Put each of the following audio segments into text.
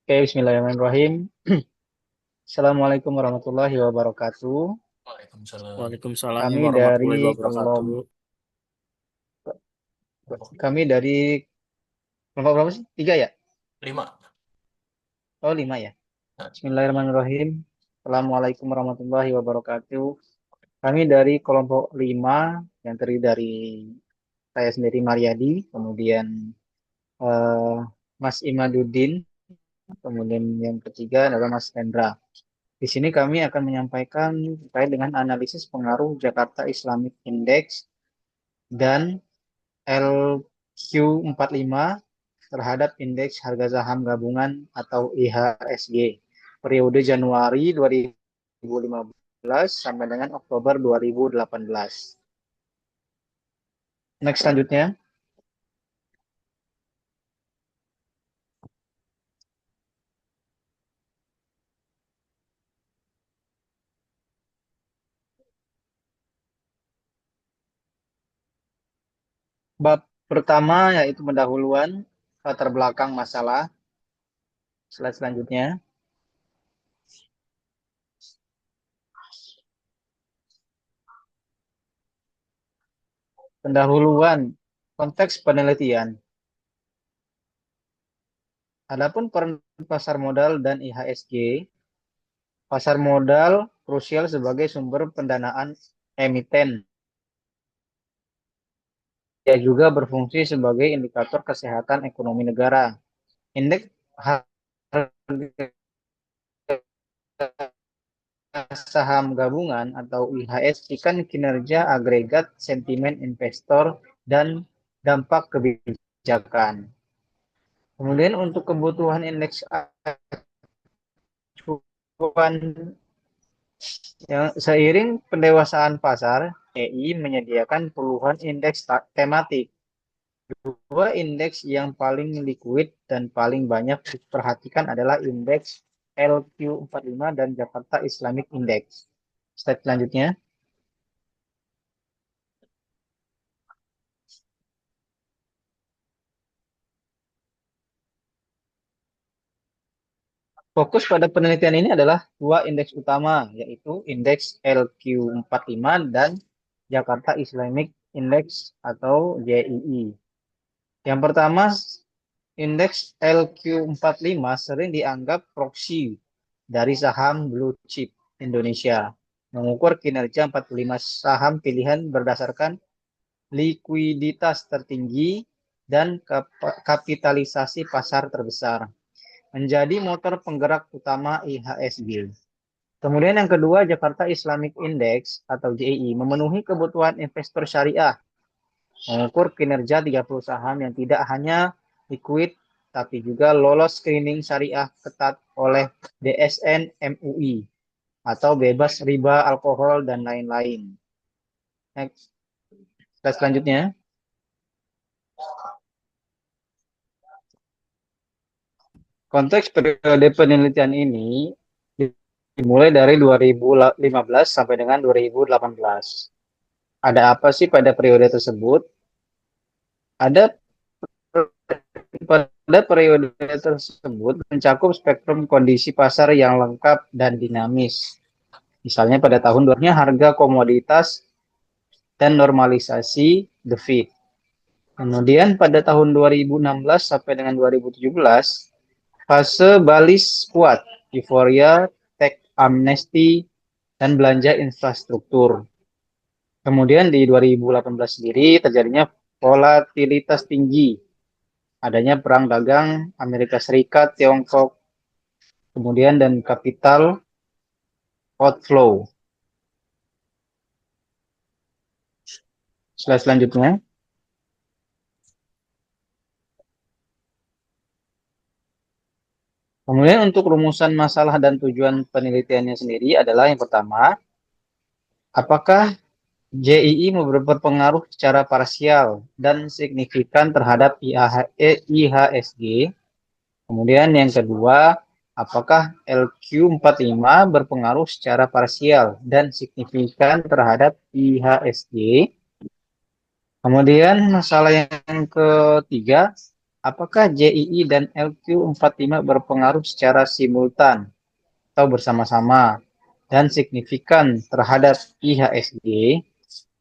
Oke, bismillahirrahmanirrahim. Assalamualaikum warahmatullahi wabarakatuh. Waalaikumsalam. Kami Warahmatullahi dari wabarakatuh. kami dari kelompok berapa sih? Tiga ya? 5. Oh, lima ya. Bismillahirrahmanirrahim. Assalamualaikum warahmatullahi wabarakatuh. Kami dari kelompok lima yang terdiri dari saya sendiri Mariadi, kemudian eh, Mas Imaduddin, kemudian yang ketiga adalah Mas Hendra. Di sini kami akan menyampaikan terkait dengan analisis pengaruh Jakarta Islamic Index dan LQ45 terhadap indeks harga saham gabungan atau IHSG periode Januari 2015 sampai dengan Oktober 2018. Next selanjutnya, bab pertama yaitu pendahuluan latar belakang masalah. Slide selanjutnya, pendahuluan konteks penelitian. Adapun peran pasar modal dan IHSG, pasar modal krusial sebagai sumber pendanaan emiten. Dia juga berfungsi sebagai indikator kesehatan ekonomi negara. Indeks harga saham gabungan atau IHSG kan kinerja agregat sentimen investor dan dampak kebijakan. Kemudian untuk kebutuhan indeks acuan yang seiring pendewasaan pasar, EI menyediakan puluhan indeks tematik. Dua indeks yang paling likuid dan paling banyak diperhatikan adalah indeks LQ45 dan Jakarta Islamic Index. Slide selanjutnya. Fokus pada penelitian ini adalah dua indeks utama, yaitu indeks LQ45 dan Jakarta Islamic Index atau JII. Yang pertama, indeks LQ45 sering dianggap proksi dari saham blue chip Indonesia, mengukur kinerja 45 saham pilihan berdasarkan likuiditas tertinggi dan kapitalisasi pasar terbesar, menjadi motor penggerak utama IHSG. Kemudian yang kedua, Jakarta Islamic Index atau JII memenuhi kebutuhan investor syariah, mengukur kinerja 30 saham yang tidak hanya liquid tapi juga lolos screening syariah ketat oleh DSN MUI atau bebas riba alkohol dan lain-lain. Next, slide selanjutnya. Konteks periode penelitian ini dimulai dari 2015 sampai dengan 2018. Ada apa sih pada periode tersebut? Ada pada periode tersebut mencakup spektrum kondisi pasar yang lengkap dan dinamis. Misalnya pada tahun 2000 harga komoditas dan normalisasi the Fed. Kemudian pada tahun 2016 sampai dengan 2017 fase balis kuat, euforia, tech amnesty, dan belanja infrastruktur. Kemudian di 2018 sendiri terjadinya volatilitas tinggi, adanya perang dagang Amerika Serikat, Tiongkok, kemudian dan capital outflow. Slide selanjutnya. Kemudian untuk rumusan masalah dan tujuan penelitiannya sendiri adalah yang pertama, apakah JII berpengaruh secara parsial dan signifikan terhadap IHSG? Kemudian yang kedua, apakah LQ45 berpengaruh secara parsial dan signifikan terhadap IHSG? Kemudian masalah yang ketiga, apakah JII dan LQ45 berpengaruh secara simultan atau bersama-sama dan signifikan terhadap IHSG?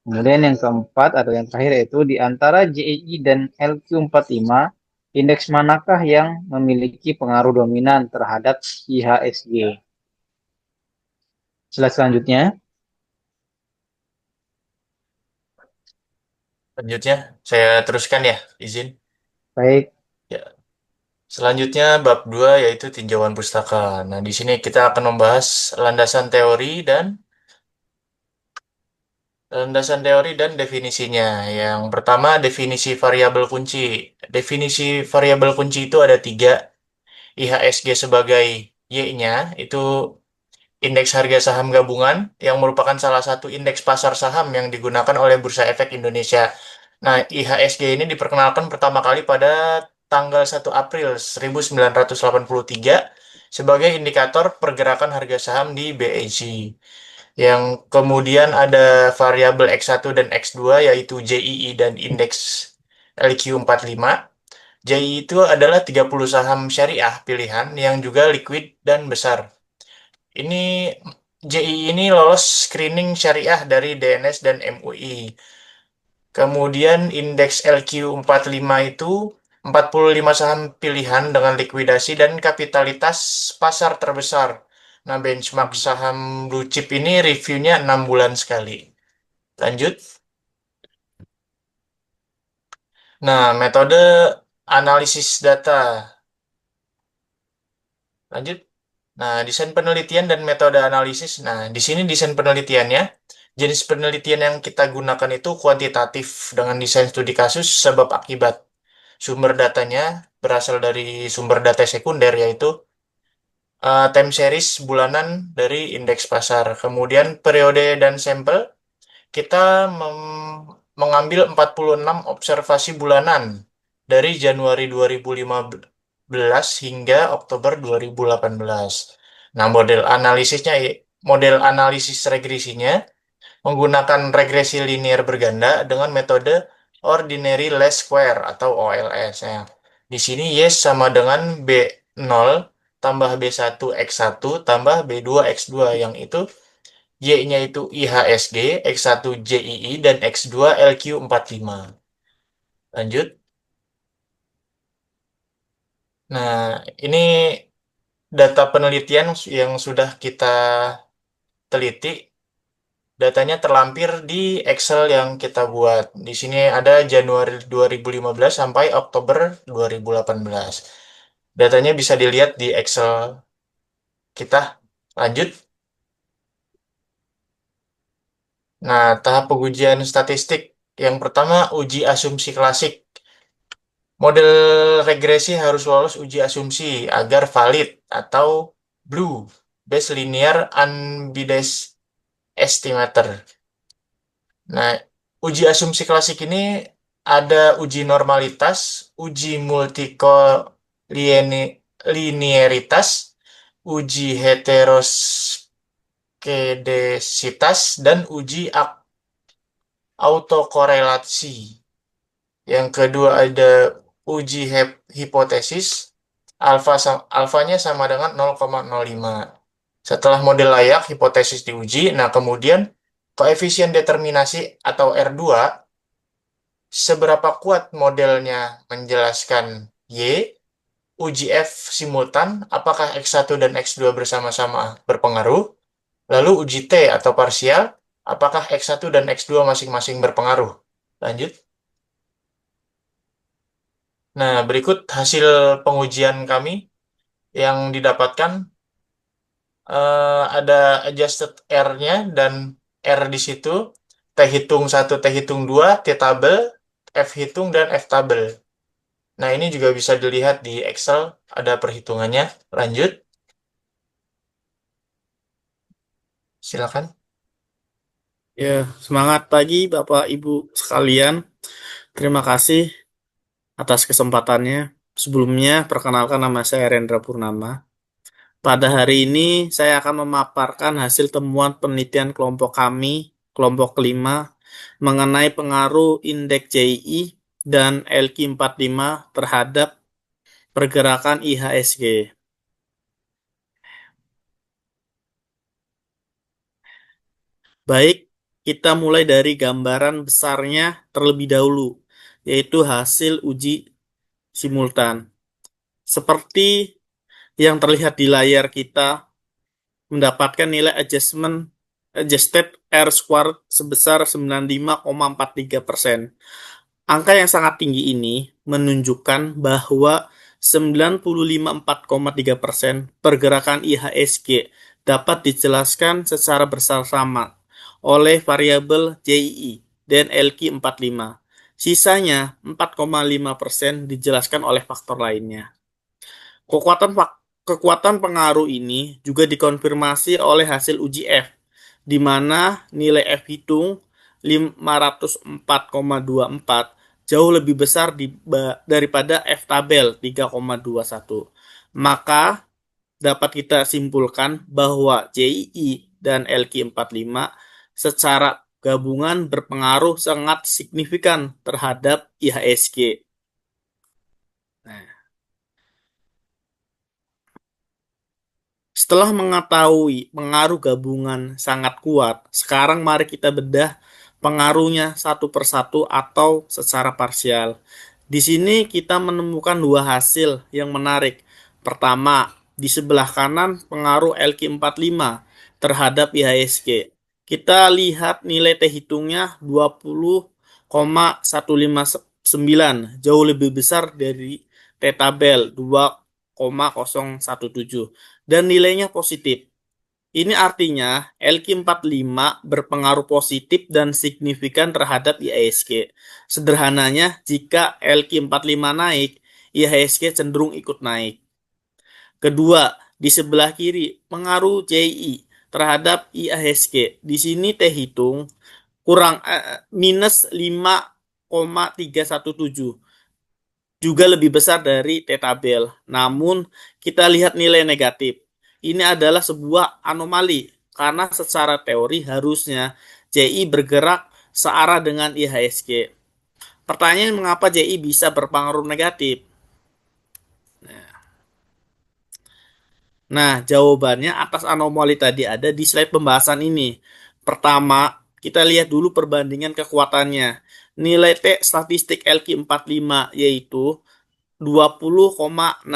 Kemudian yang keempat atau yang terakhir yaitu di antara JII dan LQ45, indeks manakah yang memiliki pengaruh dominan terhadap IHSG? Slide selanjutnya. Selanjutnya, saya teruskan ya, izin. Baik, Ya. Selanjutnya, bab 2 yaitu tinjauan pustaka. Nah, di sini kita akan membahas landasan teori dan definisinya. Yang pertama, definisi variabel kunci. Definisi variabel kunci itu ada tiga. IHSG sebagai Y-nya, itu indeks harga saham gabungan yang merupakan salah satu indeks pasar saham yang digunakan oleh Bursa Efek Indonesia. Nah, IHSG ini diperkenalkan pertama kali pada tanggal 1 April 1983 sebagai indikator pergerakan harga saham di BEC. Yang kemudian ada variabel X1 dan X2 yaitu JII dan indeks LQ45. JII itu adalah 30 saham syariah pilihan yang juga liquid dan besar. Ini JII ini lolos screening syariah dari DNS dan MUI. Kemudian indeks LQ45 itu 45 saham pilihan dengan likuidasi dan kapitalitas pasar terbesar. Nah, benchmark saham blue chip ini reviewnya 6 bulan sekali. Lanjut. Nah, metode analisis data. Lanjut. Nah, desain penelitian dan metode analisis. Nah, di sini desain penelitiannya, jenis penelitian yang kita gunakan itu kuantitatif dengan desain studi kasus sebab akibat. Sumber datanya berasal dari sumber data sekunder yaitu time series bulanan dari indeks pasar. Kemudian periode dan sampel kita mengambil 46 observasi bulanan dari Januari 2015 hingga Oktober 2018. Nah, model analisis regresinya menggunakan regresi linear berganda dengan metode ordinary least square atau OLS. Ya. Di sini Y sama dengan B0 tambah B1 X1 tambah B2 X2 yang itu Y-nya itu IHSG, X1 JII, dan X2 LQ45. Lanjut. Nah, ini data penelitian yang sudah kita teliti. Datanya terlampir di Excel yang kita buat. Di sini ada Januari 2015 sampai Oktober 2018. Datanya bisa dilihat di Excel kita. Lanjut. Nah, tahap pengujian statistik. Yang pertama, uji asumsi klasik. Model regresi harus lolos uji asumsi agar valid atau BLUE, Base Linear Unbiased Estimator. Nah, uji asumsi klasik ini ada uji normalitas, uji multikolinearitas, uji heteroskedasitas, dan uji autokorelasi. Yang kedua ada uji hipotesis, alfanya sama dengan 0,05. Setelah model layak, hipotesis diuji, nah kemudian koefisien determinasi atau R2, seberapa kuat modelnya menjelaskan Y, uji F simultan, apakah X1 dan X2 bersama-sama berpengaruh, lalu uji T atau parsial, apakah X1 dan X2 masing-masing berpengaruh. Lanjut. Nah, berikut hasil pengujian kami yang didapatkan. Ada adjusted R-nya dan R di situ, T hitung 1, T hitung 2, T tabel, F hitung, dan F tabel. Nah, ini juga bisa dilihat di Excel, ada perhitungannya. Lanjut, silakan. Ya, semangat pagi Bapak Ibu sekalian. Terima kasih atas kesempatannya. Sebelumnya, perkenalkan nama saya Rendra Purnama. Pada hari ini, saya akan memaparkan hasil temuan penelitian kelompok kami, kelompok kelima, mengenai pengaruh indeks JII dan LQ45 terhadap pergerakan IHSG. Baik, kita mulai dari gambaran besarnya terlebih dahulu, yaitu hasil uji simultan. Seperti yang terlihat di layar kita, mendapatkan nilai adjusted R squared sebesar 95,43%. Angka yang sangat tinggi ini menunjukkan bahwa 95,4,3% pergerakan IHSG dapat dijelaskan secara bersama oleh variabel JII dan LQ45. Sisanya 4,5% dijelaskan oleh faktor lainnya. Kekuatan pengaruh ini juga dikonfirmasi oleh hasil uji F, di mana nilai F hitung 504,24 jauh lebih besar daripada F tabel 3,21. Maka dapat kita simpulkan bahwa JII dan LQ45 secara gabungan berpengaruh sangat signifikan terhadap IHSG. Nah, setelah mengetahui pengaruh gabungan sangat kuat, sekarang mari kita bedah pengaruhnya satu persatu atau secara parsial. Di sini kita menemukan dua hasil yang menarik. Pertama, di sebelah kanan pengaruh LQ45 terhadap IHSG. Kita lihat nilai T hitungnya 20,159, jauh lebih besar dari T tabel 2,017 dan nilainya positif. Ini artinya LQ45 berpengaruh positif dan signifikan terhadap IHSG. Sederhananya, jika LQ45 naik, IHSG cenderung ikut naik. Kedua, di sebelah kiri, pengaruh JI terhadap IHSG. Di sini T hitung minus 5,317. Juga lebih besar dari T tabel. Namun, kita lihat nilai negatif. Ini adalah sebuah anomali, karena secara teori harusnya JI bergerak searah dengan IHSG. Pertanyaan mengapa JI bisa berpengaruh negatif? Nah, jawabannya atas anomali tadi ada di slide pembahasan ini. Pertama, kita lihat dulu perbandingan kekuatannya. Nilai T statistik LQ45 yaitu 20,16,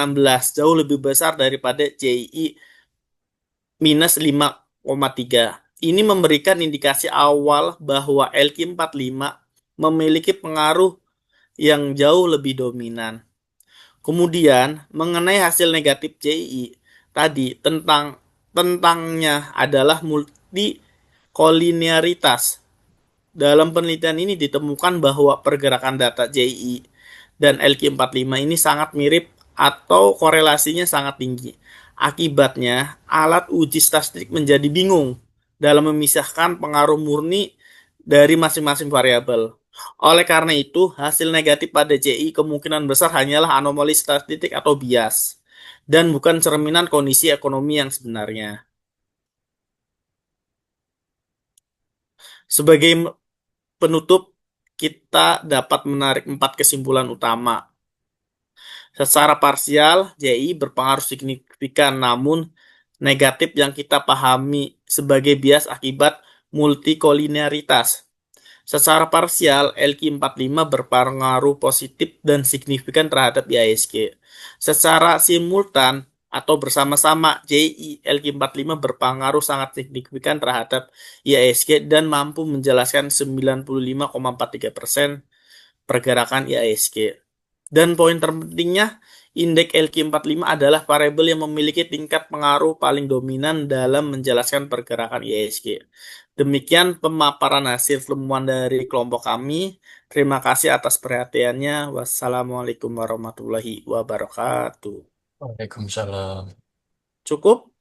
jauh lebih besar daripada JI minus 5,3. Ini memberikan indikasi awal bahwa LQ45 memiliki pengaruh yang jauh lebih dominan. Kemudian, mengenai hasil negatif JI, tadi tentangnya adalah multikolinearitas. Dalam penelitian ini ditemukan bahwa pergerakan data JI dan LQ45 ini sangat mirip atau korelasinya sangat tinggi. Akibatnya, alat uji statistik menjadi bingung dalam memisahkan pengaruh murni dari masing-masing variabel. Oleh karena itu, hasil negatif pada JI kemungkinan besar hanyalah anomali statistik atau bias, dan bukan cerminan kondisi ekonomi yang sebenarnya. Sebagai penutup, kita dapat menarik 4 kesimpulan utama. Secara parsial, JI berpengaruh signifikan, namun negatif yang kita pahami sebagai bias akibat multikolinearitas. Secara parsial, LQ45 berpengaruh positif dan signifikan terhadap IHSG. Secara simultan atau bersama-sama, JI LQ45 berpengaruh sangat signifikan terhadap IHSG dan mampu menjelaskan 95,43% pergerakan IHSG. Dan poin terpentingnya, indeks LQ45 adalah variabel yang memiliki tingkat pengaruh paling dominan dalam menjelaskan pergerakan IHSG. Demikian pemaparan hasil temuan dari kelompok kami. Terima kasih atas perhatiannya. Wassalamualaikum warahmatullahi wabarakatuh. Waalaikumsalam. Cukup?